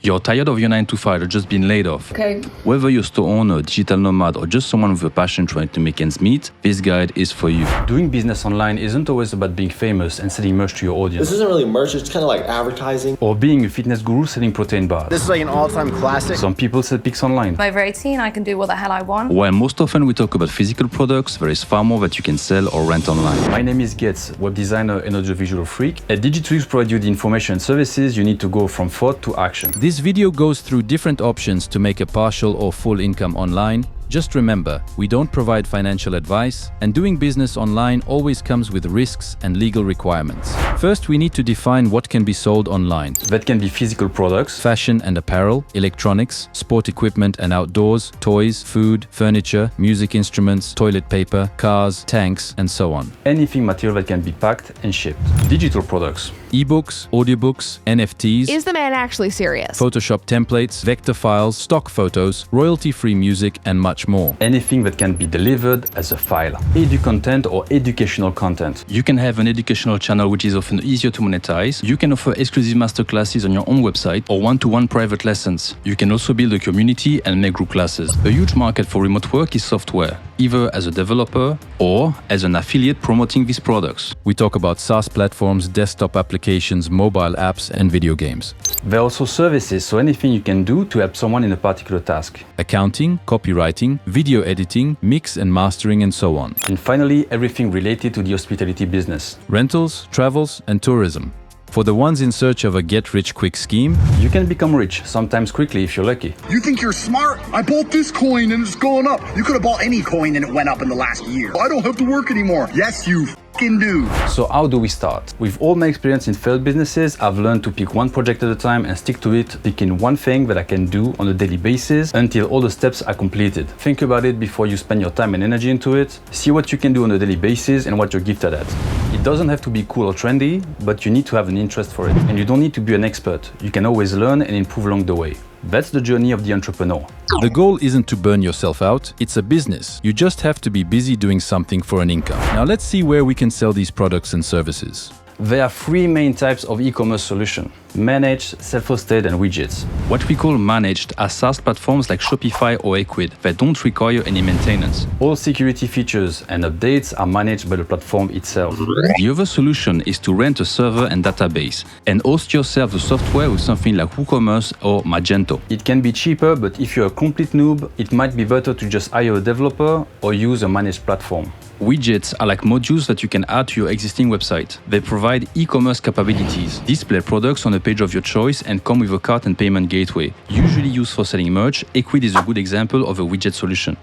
You're tired of your 9 to 5 or just been laid off. Okay. Whether you're a store owner, digital nomad, or just someone with a passion trying to make ends meet, this guide is for you. Doing business online isn't always about being famous and selling merch to your audience. This isn't really merch, it's kind of like advertising. Or being a fitness guru selling protein bars. This is like an all-time classic. Some people sell pics online. I'm over 18, I can do what the hell I want. While most often we talk about physical products, there is far more that you can sell or rent online. My name is Getz, web designer and audiovisual freak. At Digitools provide you the information and services you need to go from thought to action. This video goes through different options to make a partial or full income online. Just remember, we don't provide financial advice, and doing business online always comes with risks and legal requirements. First, we need to define what can be sold online. That can be physical products, Fashion and apparel, electronics, sport equipment and outdoors, toys, food, furniture, music instruments, toilet paper, cars, tanks, and so on. anything material that can be packed and shipped. Digital products, Ebooks, audiobooks, NFTs, Is the man actually serious? Photoshop templates, vector files, stock photos, royalty-free music, and much more. anything that can be delivered as a file. Edu content or educational content. You can have an educational channel which is often easier to monetize. You can offer exclusive masterclasses on your own website or one-to-one private lessons. You can also build a community and make group classes. A huge market for remote work is software, either as a developer or as an affiliate promoting these products. We talk about SaaS platforms, desktop applications, mobile apps, and video games. There are also services, so anything you can do to help someone in a particular task. Accounting, copywriting, video editing, mix and mastering, and so on. And finally, everything related to the hospitality business. Rentals, travels, and tourism. For the ones in search of a get-rich-quick scheme, You can become rich, sometimes quickly if you're lucky. You think you're smart? I bought this coin and it's going up. You could have bought any coin and it went up in the last year. I don't have to work anymore. Yes, you f***ing do. So how do we start? With all my experience in failed businesses, I've learned to pick one project at a time and stick to it, picking one thing that I can do on a daily basis until all the steps are completed. Think about it before you spend your time and energy into it. See what you can do on a daily basis and what you're gifted at. It doesn't have to be cool or trendy, but you need to have an interest for it. And you don't need to be an expert. You can always learn and improve along the way. That's the journey of the entrepreneur. the goal isn't to burn yourself out, it's a business. You just have to be busy doing something for an income. Now let's see where we can sell these products and services. There are three main types of e-commerce solution: managed, self-hosted, and widgets. What we call managed are SaaS platforms like Shopify or Equid that don't require any maintenance. All security features and updates are managed by the platform itself. The other solution is to rent a server and database and host yourself the software with something like WooCommerce or Magento. It can be cheaper, but if you're a complete noob, it might be better to just hire a developer or use a managed platform. Widgets are like modules that you can add to your existing website. They provide e-commerce capabilities, display products on a page of your choice, and come with a cart and payment gateway. Usually used for selling merch, Equid is a good example of a widget solution.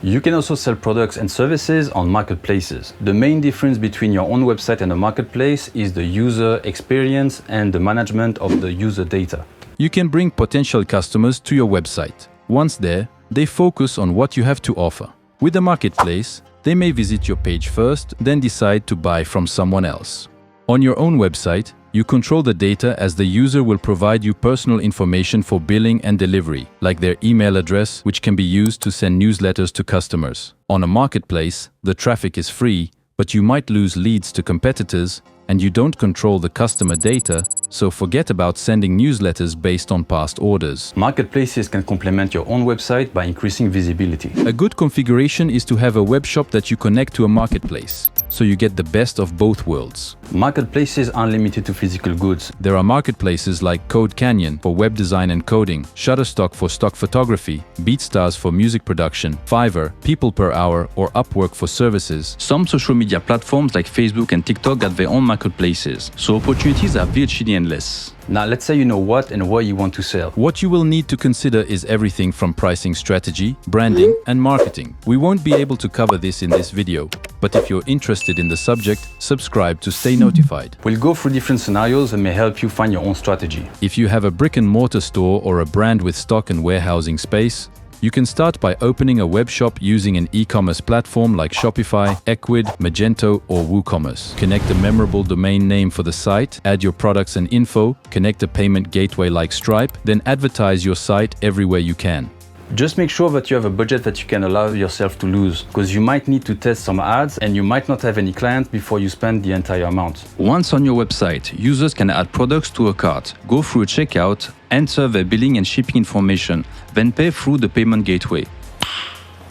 You can also sell products and services on marketplaces. The main difference between your own website and a marketplace is the user experience and the management of the user data. You can bring potential customers to your website. Once there, they focus on what you have to offer. With the marketplace, they may visit your page first, then decide to buy from someone else. On your own website, you control the data as the user will provide you personal information for billing and delivery, like their email address, which can be used to send newsletters to customers. On a marketplace, the traffic is free, but you might lose leads to competitors, and you don't control the customer data, so forget about sending newsletters based on past orders. Marketplaces can complement your own website by increasing visibility. A good configuration is to have a web shop that you connect to a marketplace, so you get the best of both worlds. Marketplaces aren't limited to physical goods. There are marketplaces like Code Canyon for web design and coding, Shutterstock for stock photography, BeatStars for music production, Fiverr, People Per Hour, or Upwork for services. Some social media platforms like Facebook and TikTok got their own marketplaces, so opportunities are virtually endless. Now let's say you know what and where you want to sell. What you will need to consider is everything from pricing strategy, branding, and marketing. We won't be able to cover this in this video, but if you're interested in the subject, subscribe to stay notified. We'll go through different scenarios and may help you find your own strategy. If you have a brick-and-mortar store or a brand with stock and warehousing space, you can start by opening a web shop using an e-commerce platform like Shopify, Equid, Magento, or WooCommerce. Connect a memorable domain name for the site, add your products and info, connect a payment gateway like Stripe, then advertise your site everywhere you can. Just make sure that you have a budget that you can allow yourself to lose, because you might need to test some ads and you might not have any clients before you spend the entire amount. Once on your website, users can add products to a cart, go through a checkout, enter their billing and shipping information, then pay through the payment gateway.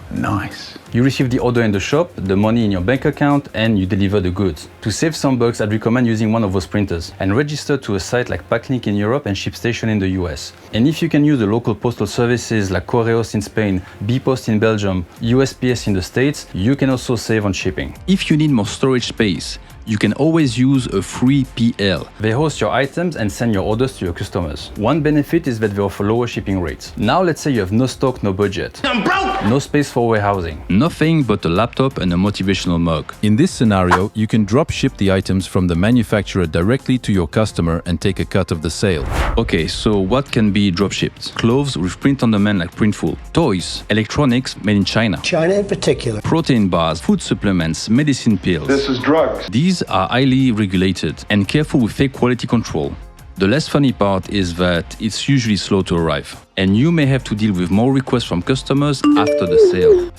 Nice. You receive the order in the shop, the money in your bank account, and you deliver the goods. To save some bucks, I'd recommend using one of those printers and register to a site like Packlink in Europe and ShipStation in the US. And if you can use the local postal services like Correos in Spain, bpost in Belgium, USPS in the States, you can also save on shipping. If you need more storage space, you can always use a free PL. They host your items and send your orders to your customers. One benefit is that they offer lower shipping rates. Now let's say you have no stock, no budget. I'm broke! No space for warehousing. Nothing but a laptop and a motivational mug. In this scenario, you can drop ship the items from the manufacturer directly to your customer and take a cut of the sale. Okay, so what can be drop shipped? Clothes with print on demand like Printful. Toys, electronics made in China. China in particular. Protein bars, food supplements, medicine pills. This is drugs. These are highly regulated and careful with fake quality control. The less funny part is that it's usually slow to arrive, and you may have to deal with more requests from customers after the sale.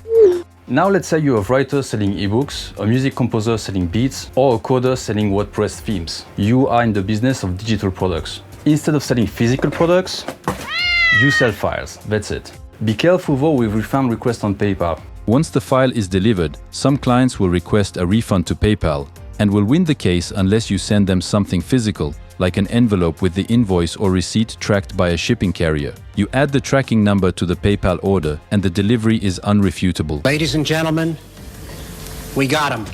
Now let's say you have writers selling ebooks, a music composer selling beats, or a coder selling WordPress themes. You are in the business of digital products. Instead of selling physical products, you sell files. That's it. Be careful though with refund requests on PayPal. Once the file is delivered, some clients will request a refund to PayPal and will win the case unless you send them something physical, like an envelope with the invoice or receipt tracked by a shipping carrier. You add the tracking number to the PayPal order and the delivery is unrefutable. Ladies and gentlemen, we got him.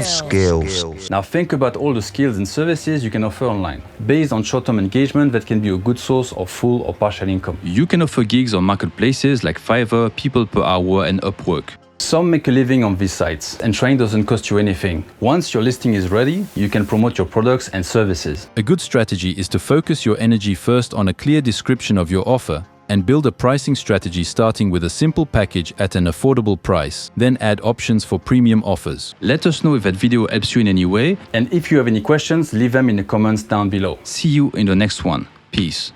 Skills. Now think about all the skills and services you can offer online, based on short-term engagement that can be a good source of full or partial income. You can offer gigs on marketplaces like Fiverr, People Per Hour and Upwork. Some make a living on these sites, and trying doesn't cost you anything. Once your listing is ready, you can promote your products and services. A good strategy is to focus your energy first on a clear description of your offer and build a pricing strategy starting with a simple package at an affordable price, then add options for premium offers. Let us know if that video helps you in any way, And if you have any questions, leave them in the comments down below. see you in the next one. Peace.